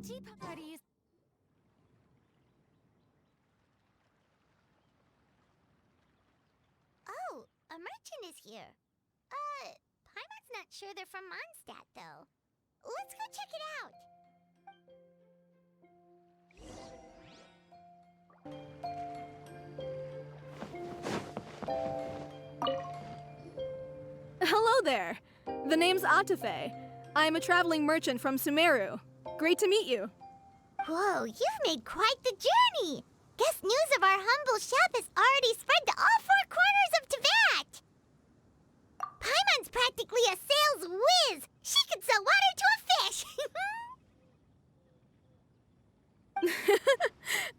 tea parties. Oh, a merchant is here. Paimon's not sure they're from Mondstadt, though. Let's go check it out. Hello there. The name's Atafe. I'm a traveling merchant from Sumeru. Great to meet you. Whoa, you've made quite the journey. Guess news of our humble shop has already spread to all four corners of Teyvat. Paimon's practically a sales whiz. She could sell water to a fish.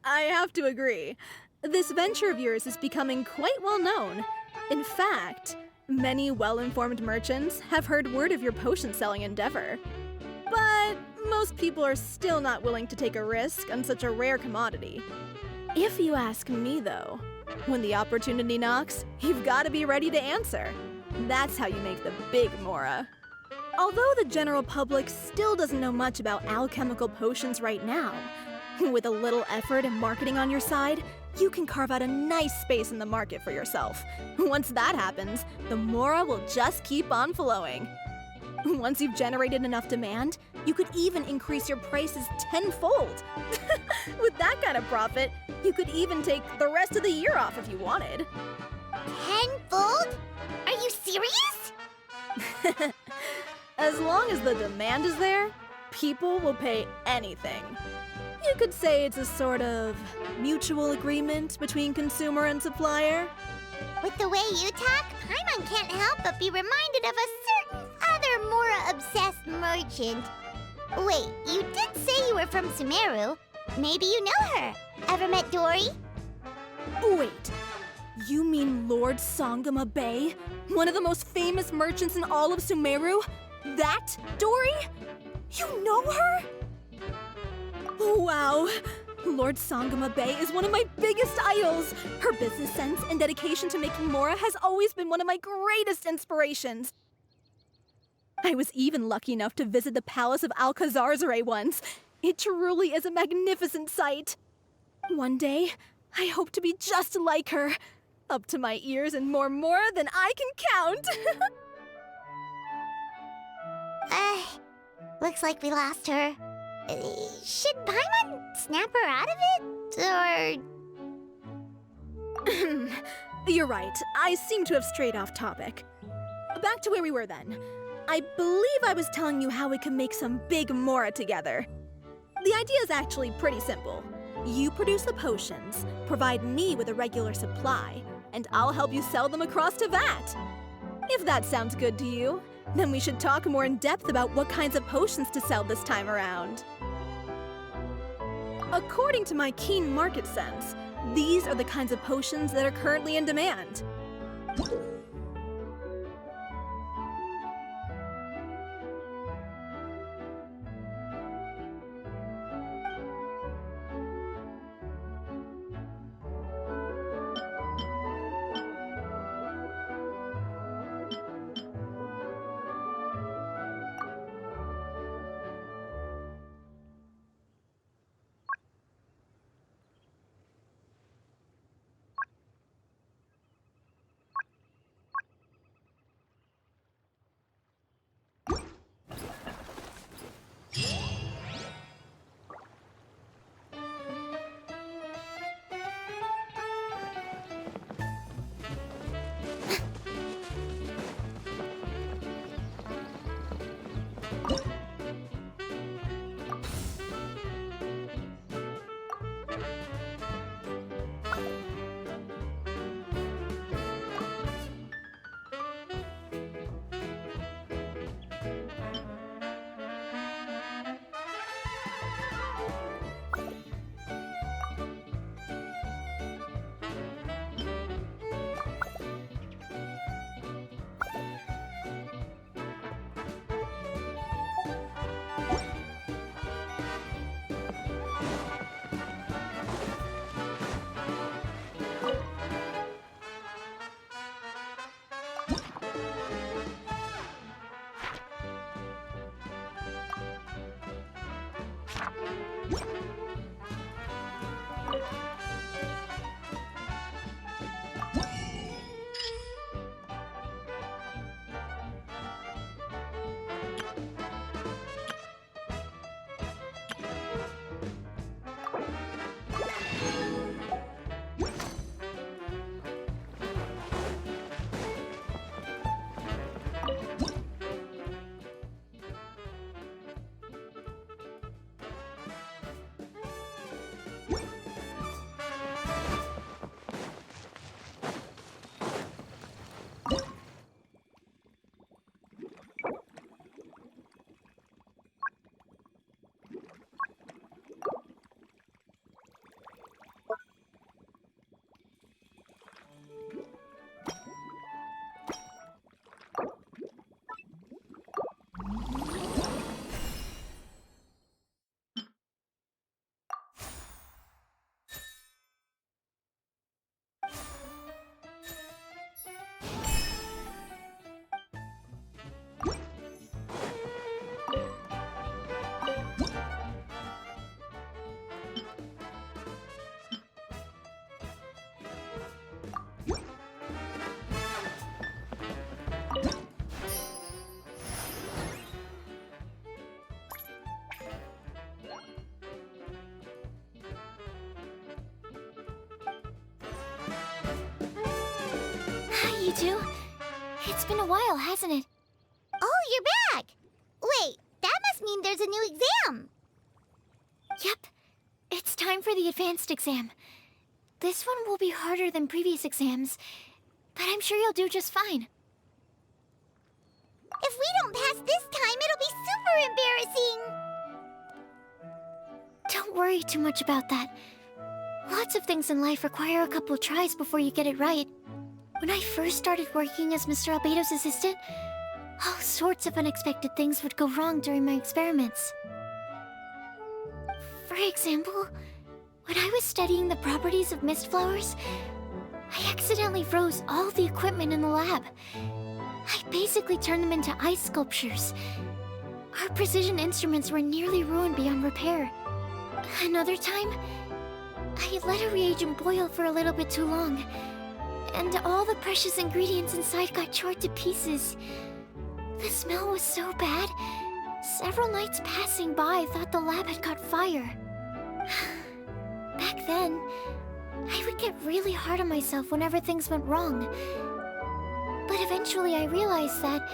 I have to agree. This venture of yours is becoming quite well known. In fact, many well-informed merchants have heard word of your potion-selling endeavor. But most people are still not willing to take a risk on such a rare commodity. If you ask me, though, when the opportunity knocks, you've got to be ready to answer. That's how you make the big Mora. Although the general public still doesn't know much about alchemical potions right now, with a little effort and marketing on your side, you can carve out a nice space in the market for yourself. Once that happens, the Mora will just keep on flowing. Once you've generated enough demand, you could even increase your prices tenfold. With that kind of profit, you could even take the rest of the year off if you wanted. Tenfold? Are you serious? As long as the demand is there, people will pay anything. You could say it's a sort of mutual agreement between consumer and supplier. With the way you talk, Paimon can't help but be reminded of a certain other Mora-obsessed merchant. Wait, you did say you were from Sumeru. Maybe you know her. Ever met Dory? Wait, you mean Lord Sangama Bay? One of the most famous merchants in all of Sumeru? That Dory? You know her? Wow! Lord Sangama Bay is one of my biggest idols! Her business sense and dedication to making Mora has always been one of my greatest inspirations. I was even lucky enough to visit the Palace of Alcazarzare once. It truly is a magnificent sight. One day, I hope to be just like her. Up to my ears in more Mora than I can count! Looks like we lost her. Should Paimon snap her out of it? Or... You're right. I seem to have strayed off topic. Back to where we were then. I believe I was telling you how we can make some big Mora together. The idea is actually pretty simple. You produce the potions, provide me with a regular supply, and I'll help you sell them across Teyvat. If that sounds good to you, then we should talk more in depth about what kinds of potions to sell this time around. According to my keen market sense, these are the kinds of potions that are currently in demand. Hi, you two. It's been a while, hasn't it? Oh, you're back! Wait, that must mean there's a new exam! Yep. It's time for the advanced exam. This one will be harder than previous exams, but I'm sure you'll do just fine. If we don't pass this time, it'll be super embarrassing! Don't worry too much about that. Lots of things in life require a couple tries before you get it right. When I first started working as Mr. Albedo's assistant, all sorts of unexpected things would go wrong during my experiments. For example, when I was studying the properties of mist flowers, I accidentally froze all the equipment in the lab. I basically turned them into ice sculptures. Our precision instruments were nearly ruined beyond repair. Another time, I let a reagent boil for a little bit too long, and all the precious ingredients inside got chored to pieces. The smell was so bad, several nights passing by thought the lab had caught fire. Back then, I would get really hard on myself whenever things went wrong. But eventually I realized that,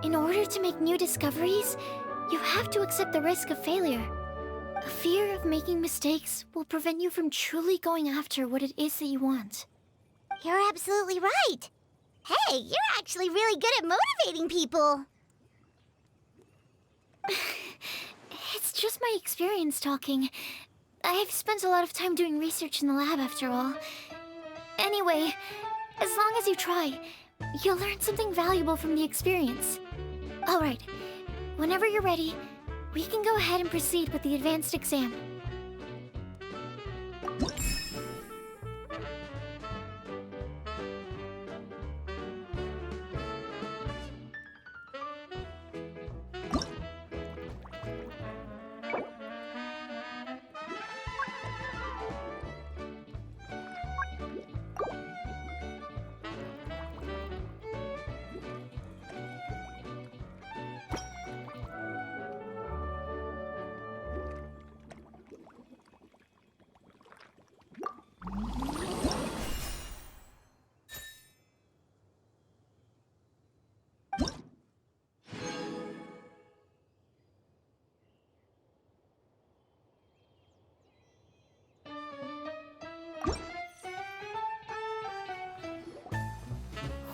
in order to make new discoveries, you have to accept the risk of failure. A fear of making mistakes will prevent you from truly going after what it is that you want. You're absolutely right! Hey, you're actually really good at motivating people! It's just my experience talking. I've spent a lot of time doing research in the lab after all. Anyway, as long as you try, you'll learn something valuable from the experience. Alright, whenever you're ready, we can go ahead and proceed with the advanced exam.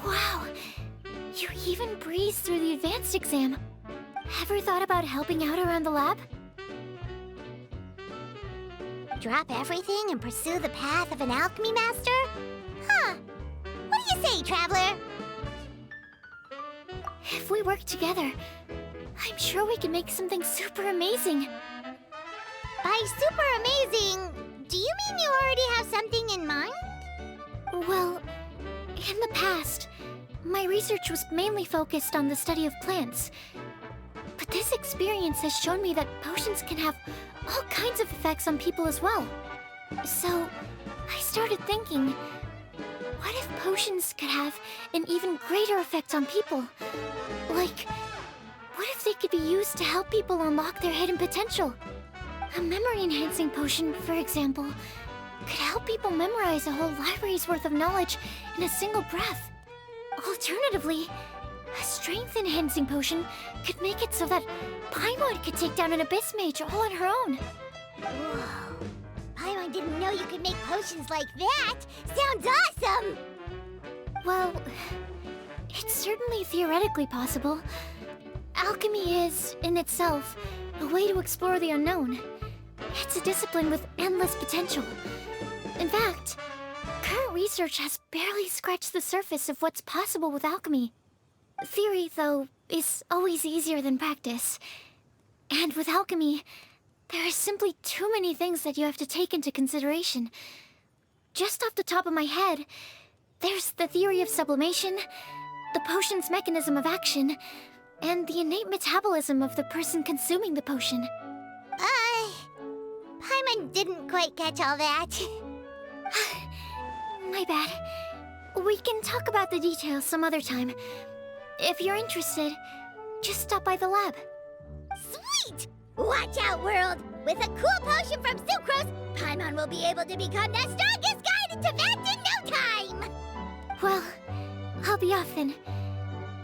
Wow! You even breezed through the advanced exam. Ever thought about helping out around the lab? Drop everything and pursue the path of an alchemy master? Huh. What do you say, Traveler? If we work together, I'm sure we can make something super amazing. By super amazing, do you mean you already have something in mind? Well, in the past, my research was mainly focused on the study of plants. But this experience has shown me that potions can have all kinds of effects on people as well. So, I started thinking, what if potions could have an even greater effect on people? Like, what if they could be used to help people unlock their hidden potential? A memory-enhancing potion, for example, could help people memorize a whole library's worth of knowledge in a single breath. Alternatively, a strength-enhancing potion could make it so that Paimon could take down an Abyss Mage all on her own. Whoa. Paimon didn't know you could make potions like that! Sounds awesome! Well, it's certainly theoretically possible. Alchemy is, in itself, a way to explore the unknown. It's a discipline with endless potential. In fact, current research has barely scratched the surface of what's possible with alchemy. Theory, though, is always easier than practice. And with alchemy, there are simply too many things that you have to take into consideration. Just off the top of my head, there's the theory of sublimation, the potion's mechanism of action, and the innate metabolism of the person consuming the potion. Paimon didn't quite catch all that. My bad. We can talk about the details some other time. If you're interested, just stop by the lab. Sweet! Watch out, world! With a cool potion from Sucrose, Paimon will be able to become the strongest guide in Tibet in no time! Well, I'll be off then.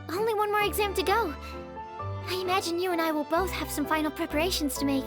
Only one more exam to go. I imagine you and I will both have some final preparations to make.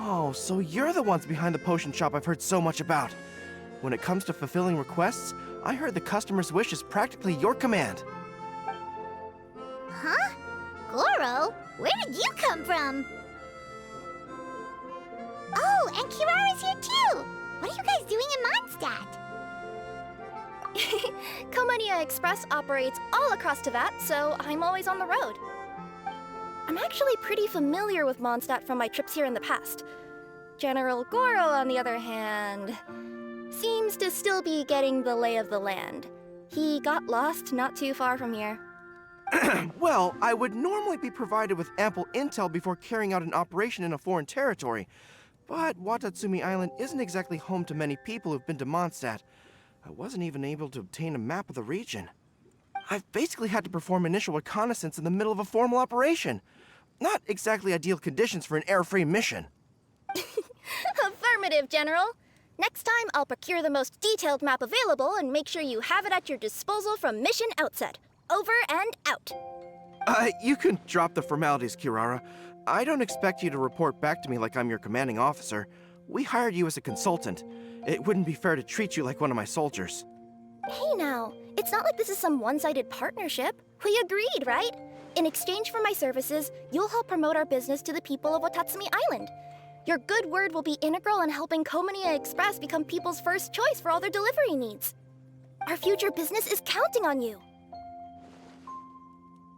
Oh, so you're the ones behind the potion shop I've heard so much about. When it comes to fulfilling requests, I heard the customer's wish is practically your command. Huh? Gorou? Where did you come from? Oh, and Kirara's here too! What are you guys doing in Mondstadt? Komania Express operates all across Teyvat, so I'm always on the road. I'm actually pretty familiar with Mondstadt from my trips here in the past. General Gorou, on the other hand, seems to still be getting the lay of the land. He got lost not too far from here. Well, I would normally be provided with ample intel before carrying out an operation in a foreign territory, but Watatsumi Island isn't exactly home to many people who've been to Mondstadt. I wasn't even able to obtain a map of the region. I've basically had to perform initial reconnaissance in the middle of a formal operation. Not exactly ideal conditions for an air-free mission. Affirmative, General. Next time, I'll procure the most detailed map available and make sure you have it at your disposal from mission outset. Over and out. You can drop the formalities, Kirara. I don't expect you to report back to me like I'm your commanding officer. We hired you as a consultant. It wouldn't be fair to treat you like one of my soldiers. Hey now, it's not like this is some one-sided partnership. We agreed, right? In exchange for my services, you'll help promote our business to the people of Watatsumi Island. Your good word will be integral in helping Komania Express become people's first choice for all their delivery needs. Our future business is counting on you.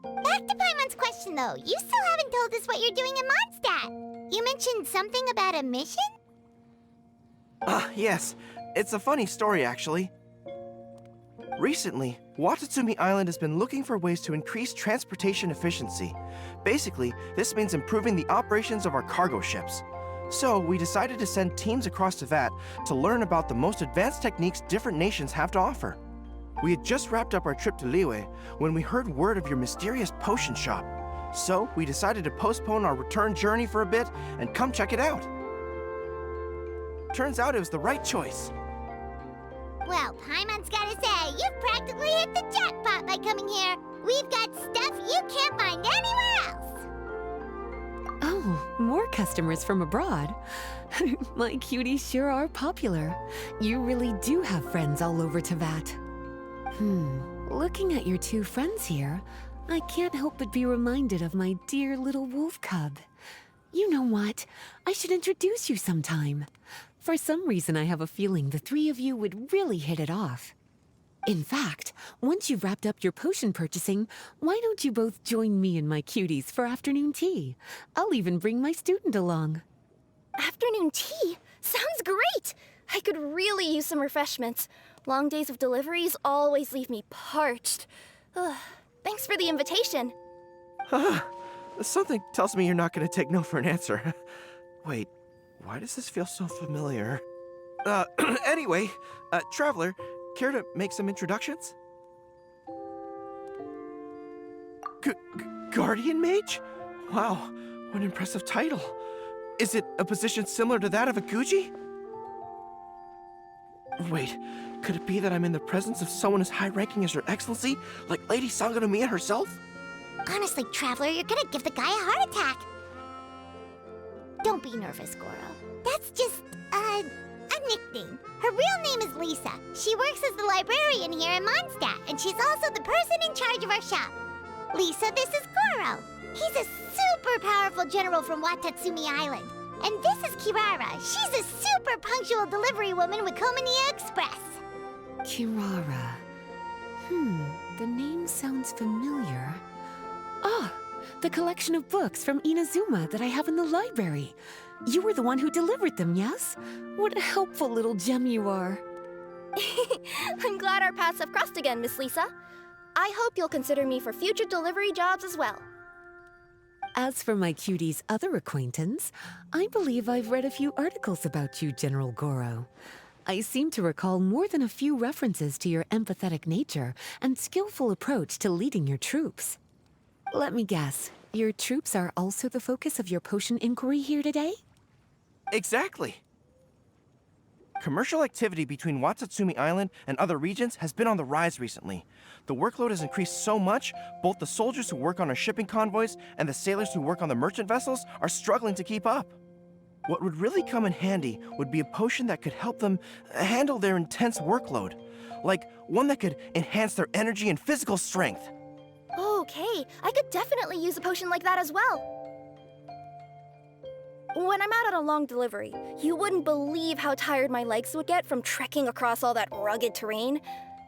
Back to Paimon's question though, you still haven't told us what you're doing in Mondstadt. You mentioned something about a mission? Yes. It's a funny story, actually. Recently, Watatsumi Island has been looking for ways to increase transportation efficiency. Basically, this means improving the operations of our cargo ships. So, we decided to send teams across Teyvat to learn about the most advanced techniques different nations have to offer. We had just wrapped up our trip to Liyue when we heard word of your mysterious potion shop. So we decided to postpone our return journey for a bit and come check it out. Turns out it was the right choice. Well, Paimon's gotta say, you've practically hit the jackpot by coming here. We've got stuff you can't find anywhere else. Oh, more customers from abroad. My cuties sure are popular. You really do have friends all over Teyvat. Looking at your two friends here, I can't help but be reminded of my dear little wolf cub. You know what? I should introduce you sometime. For some reason, I have a feeling the three of you would really hit it off. In fact, once you've wrapped up your potion purchasing, why don't you both join me and my cuties for afternoon tea? I'll even bring my student along. Afternoon tea? Sounds great! I could really use some refreshments. Long days of deliveries always leave me parched. Ugh. Thanks for the invitation. Something tells me you're not going to take no for an answer. Wait, why does this feel so familiar? Anyway, Traveler, care to make some introductions? Guardian Mage? Wow, what an impressive title. Is it a position similar to that of a Guji? Wait, could it be that I'm in the presence of someone as high-ranking as Your Excellency, like Lady Sangonomiya herself? Honestly, Traveler, you're gonna give the guy a heart attack. Don't be nervous, Gorou. That's just, a nickname. Her real name is Lisa. She works as the librarian here in Mondstadt, and she's also the person in charge of our shop. Lisa, this is Gorou. He's a super powerful general from Watatsumi Island. And this is Kirara. She's a super punctual delivery woman with Komania Express. Kirara. The name sounds familiar. Ah, the collection of books from Inazuma that I have in the library. You were the one who delivered them, yes? What a helpful little gem you are. I'm glad our paths have crossed again, Miss Lisa. I hope you'll consider me for future delivery jobs as well. As for my cutie's other acquaintance, I believe I've read a few articles about you, General Gorou. I seem to recall more than a few references to your empathetic nature and skillful approach to leading your troops. Let me guess, your troops are also the focus of your potion inquiry here today? Exactly. Commercial activity between Watatsumi Island and other regions has been on the rise recently. The workload has increased so much, both the soldiers who work on our shipping convoys and the sailors who work on the merchant vessels are struggling to keep up. What would really come in handy would be a potion that could help them handle their intense workload. Like one that could enhance their energy and physical strength. Okay, I could definitely use a potion like that as well. When I'm out on a long delivery, you wouldn't believe how tired my legs would get from trekking across all that rugged terrain.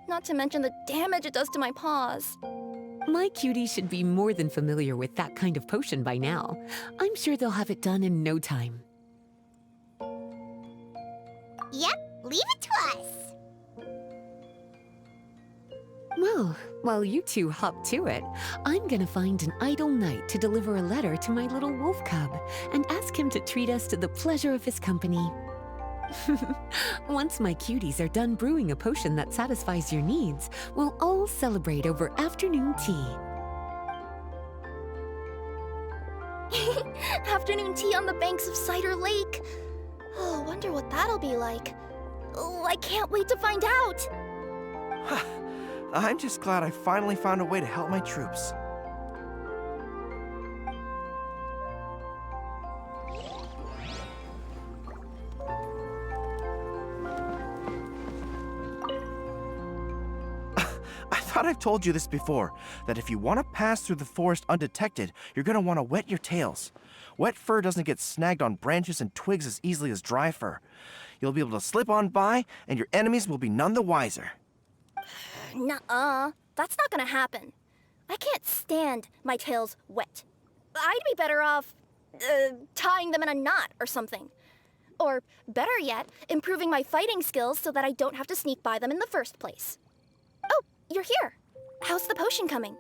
Not to mention the damage it does to my paws. My cutie should be more than familiar with that kind of potion by now. I'm sure they'll have it done in no time. Yep, leave it to us. Well, while you two hop to it, I'm gonna find an idle knight to deliver a letter to my little wolf cub and ask him to treat us to the pleasure of his company. Once my cuties are done brewing a potion that satisfies your needs, we'll all celebrate over afternoon tea. Afternoon tea on the banks of Cider Lake. Oh, wonder what that'll be like. Oh, I can't wait to find out. I'm just glad I finally found a way to help my troops. I thought I've told you this before, that if you want to pass through the forest undetected, you're going to want to wet your tails. Wet fur doesn't get snagged on branches and twigs as easily as dry fur. You'll be able to slip on by, and your enemies will be none the wiser. Nuh-uh. That's not gonna happen. I can't stand my tails wet. I'd be better off, tying them in a knot or something. Or, better yet, improving my fighting skills so that I don't have to sneak by them in the first place. Oh, you're here. How's the potion coming?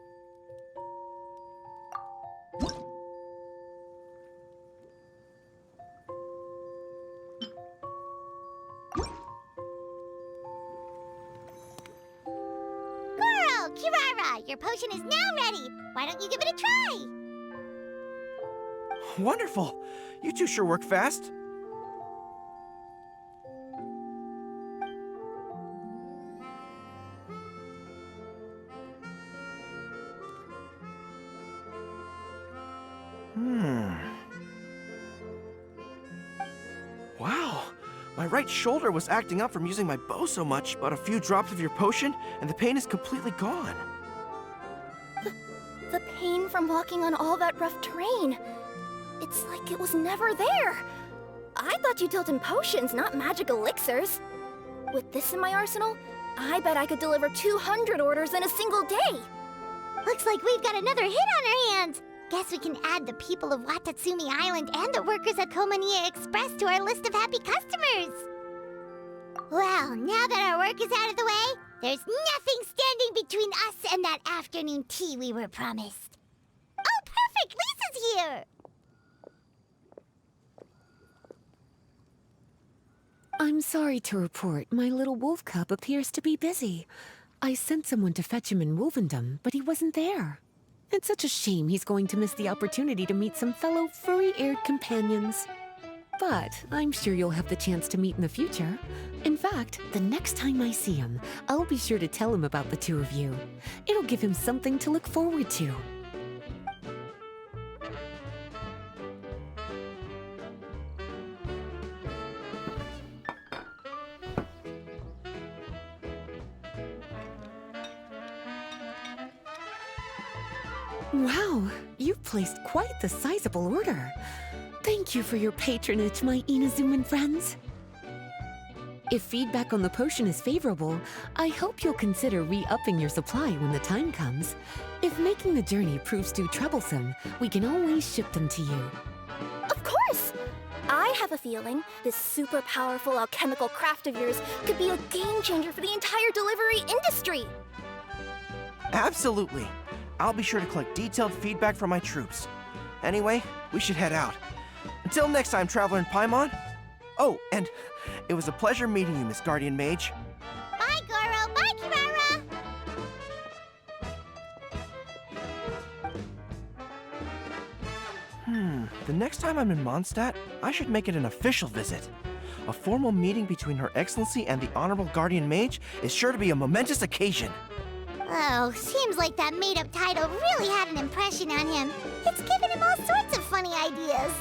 Kirara! Your potion is now ready! Why don't you give it a try? Wonderful! You two sure work fast. Wow, my right shoulder was acting up from using my bow so much, but a few drops of your potion, and the pain is completely gone. The pain from walking on all that rough terrain. It's like it was never there. I thought you dealt in potions, not magic elixirs. With this in my arsenal, I bet I could deliver 200 orders in a single day. Looks like we've got another hit on our hands. Guess we can add the people of Watatsumi Island and the workers at Komania Express to our list of happy customers. Well, now that our work is out of the way, there's nothing standing between us and that afternoon tea we were promised. Oh, perfect! Lisa's here! I'm sorry to report, my little wolf cub appears to be busy. I sent someone to fetch him in Wolvendom, but he wasn't there. It's such a shame he's going to miss the opportunity to meet some fellow furry-eared companions. But I'm sure you'll have the chance to meet in the future. In fact, the next time I see him, I'll be sure to tell him about the two of you. It'll give him something to look forward to. Wow, you've placed quite the sizable order. Thank you for your patronage, my Inazuman friends. If feedback on the potion is favorable, I hope you'll consider re-upping your supply when the time comes. If making the journey proves too troublesome, we can always ship them to you. Of course! I have a feeling this super powerful alchemical craft of yours could be a game changer for the entire delivery industry. Absolutely. I'll be sure to collect detailed feedback from my troops. Anyway, we should head out. Until next time, Traveler in Paimon. Oh, and it was a pleasure meeting you, Miss Guardian Mage. Bye, Gorou! Bye, Kirara! The next time I'm in Mondstadt, I should make it an official visit. A formal meeting between Her Excellency and the Honorable Guardian Mage is sure to be a momentous occasion. Oh, seems like that made-up title really had an impression on him. It's given him all sorts of funny ideas.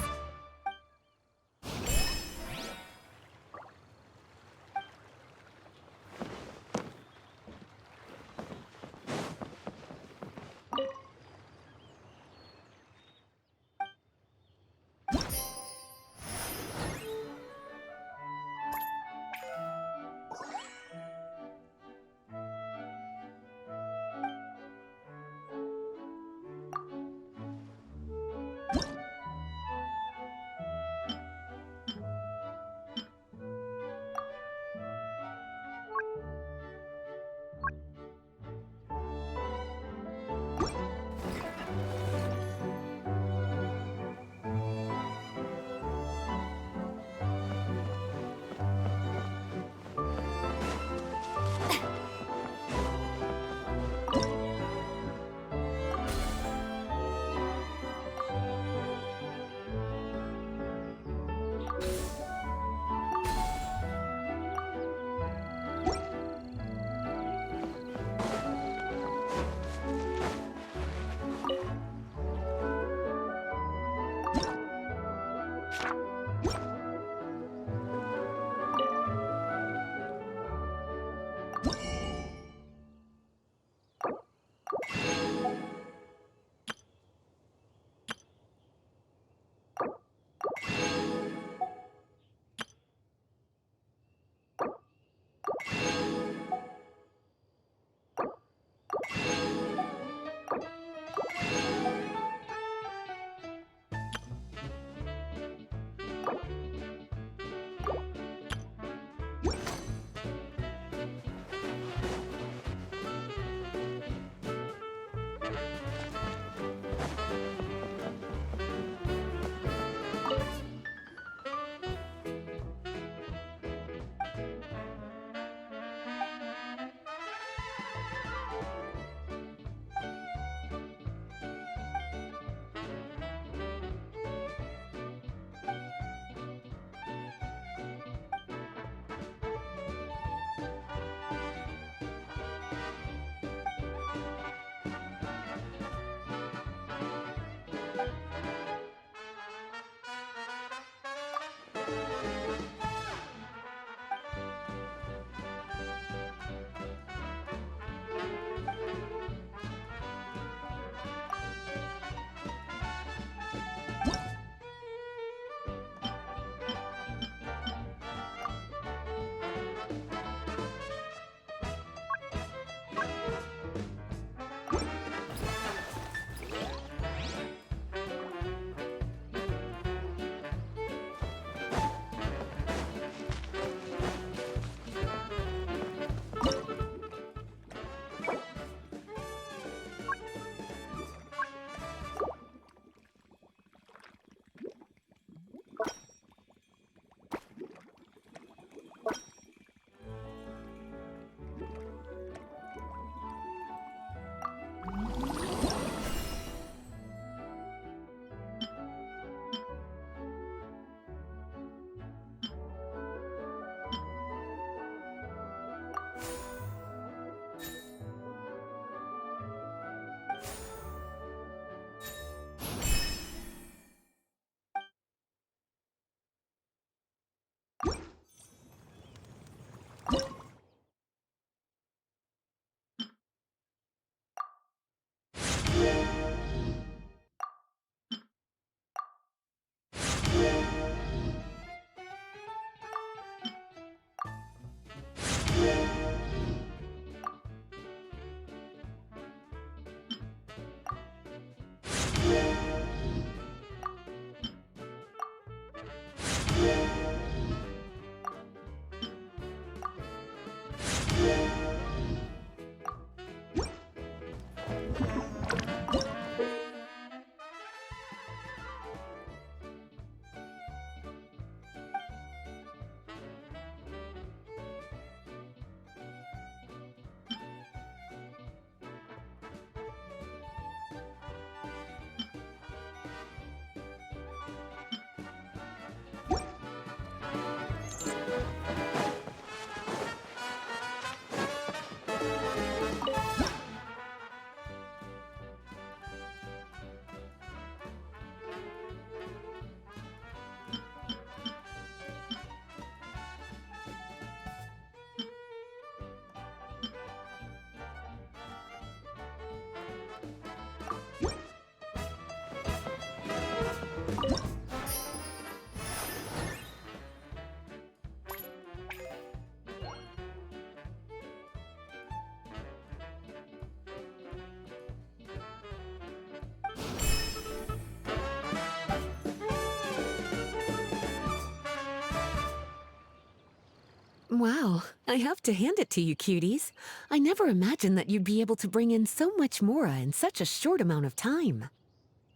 Wow, I have to hand it to you, cuties. I never imagined that you'd be able to bring in so much mora in such a short amount of time.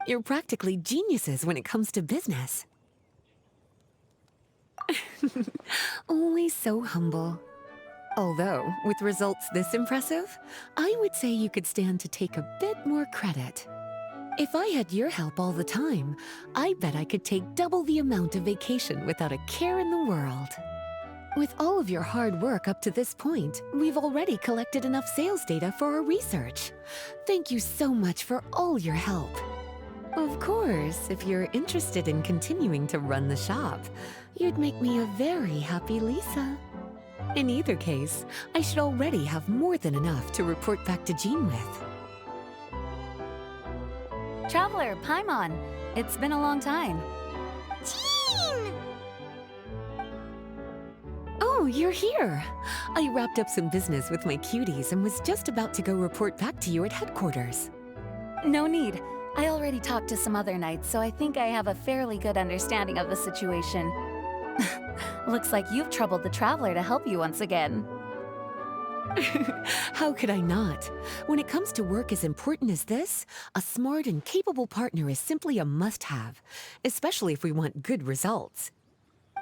You're practically geniuses when it comes to business. Always so humble. Although, with results this impressive, I would say you could stand to take a bit more credit. If I had your help all the time, I bet I could take double the amount of vacation without a care in the world. With all of your hard work up to this point, we've already collected enough sales data for our research. Thank you so much for all your help. Of course, if you're interested in continuing to run the shop, you'd make me a very happy Lisa. In either case, I should already have more than enough to report back to Jean with. Traveler, Paimon, it's been a long time. Jean! Oh, you're here! I wrapped up some business with my cuties and was just about to go report back to you at headquarters. No need. I already talked to some other knights, so I think I have a fairly good understanding of the situation. Looks like you've troubled the Traveler to help you once again. How could I not? When it comes to work as important as this, a smart and capable partner is simply a must-have, especially if we want good results.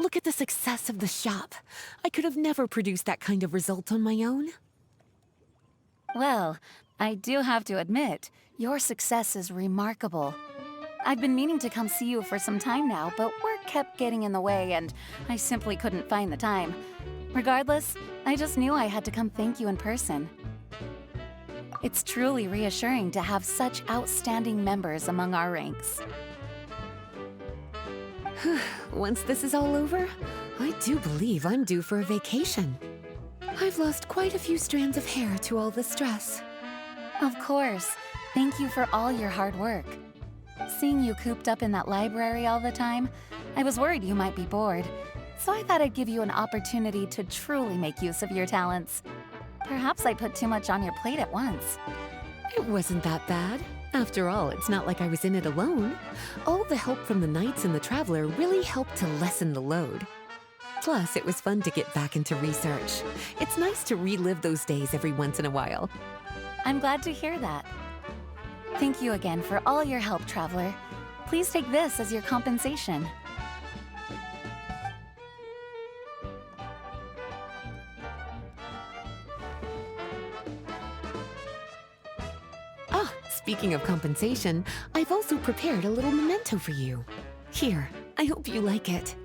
Look at the success of the shop. I could have never produced that kind of result on my own. Well, I do have to admit, your success is remarkable. I've been meaning to come see you for some time now, but work kept getting in the way and I simply couldn't find the time. Regardless, I just knew I had to come thank you in person. It's truly reassuring to have such outstanding members among our ranks. Once this is all over, I do believe I'm due for a vacation. I've lost quite a few strands of hair to all the stress. Of course. Thank you for all your hard work. Seeing you cooped up in that library all the time, I was worried you might be bored. So I thought I'd give you an opportunity to truly make use of your talents. Perhaps I put too much on your plate at once. It wasn't that bad. After all, it's not like I was in it alone. All the help from the Knights and the Traveler really helped to lessen the load. Plus, it was fun to get back into research. It's nice to relive those days every once in a while. I'm glad to hear that. Thank you again for all your help, Traveler. Please take this as your compensation. Speaking of compensation, I've also prepared a little memento for you. Here, I hope you like it.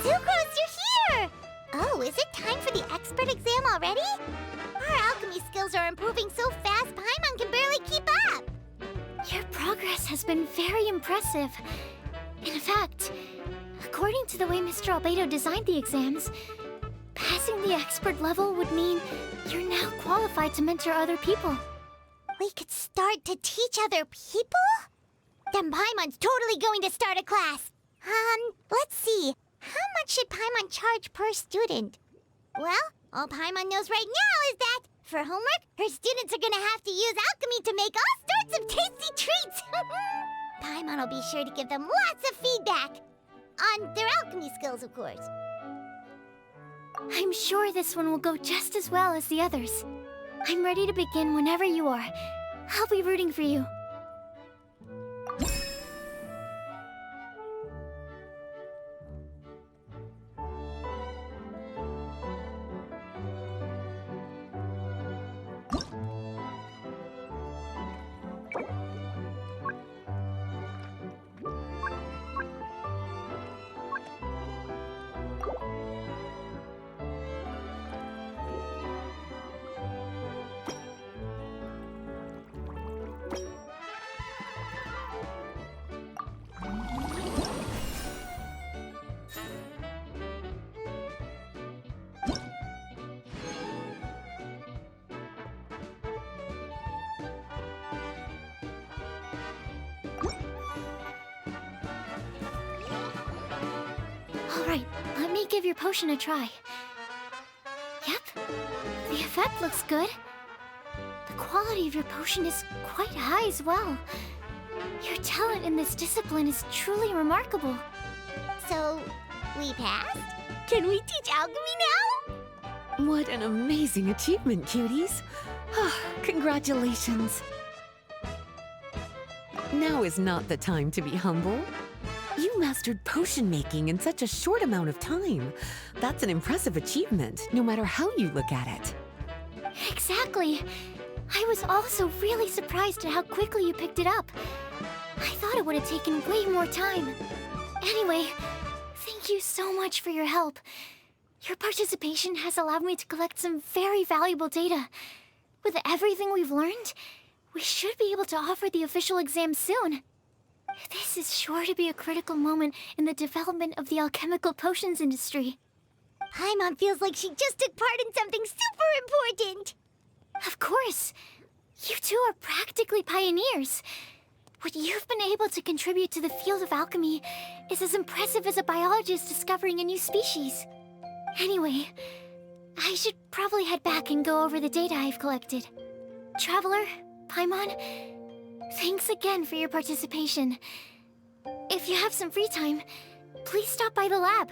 Sucrose, you're here! Oh, is it time for the expert exam already? Our alchemy skills are improving so fast, Paimon can barely keep up! Your progress has been very impressive. In fact, according to the way Mr. Albedo designed the exams, passing the expert level would mean you're now qualified to mentor other people. We could start to teach other people? Then Paimon's totally going to start a class. Let's see. How much should Paimon charge per student? Well, all Paimon knows right now is that for homework, her students are gonna have to use alchemy to make all sorts of tasty treats. Paimon will be sure to give them lots of feedback. On their alchemy skills, of course. I'm sure this one will go just as well as the others. I'm ready to begin whenever you are. I'll be rooting for you. Alright, let me give your potion a try. Yep, the effect looks good. The quality of your potion is quite high as well. Your talent in this discipline is truly remarkable. So, we passed? Can we teach alchemy now? What an amazing achievement, cuties! Congratulations! Now is not the time to be humble. You mastered potion making in such a short amount of time. That's an impressive achievement, no matter how you look at it. Exactly. I was also really surprised at how quickly you picked it up. I thought it would have taken way more time. Anyway, thank you so much for your help. Your participation has allowed me to collect some very valuable data. With everything we've learned, we should be able to offer the official exam soon. This is sure to be a critical moment in the development of the alchemical potions industry. Paimon feels like she just took part in something super important. Of course. You two are practically pioneers. What you've been able to contribute to the field of alchemy is as impressive as a biologist discovering a new species. Anyway, I should probably head back and go over the data I've collected. Traveler, Paimon, thanks again for your participation. If you have some free time, please stop by the lab.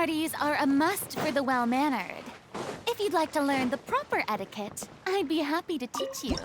parties are a must for the well-mannered. If you'd like to learn the proper etiquette, I'd be happy to teach you.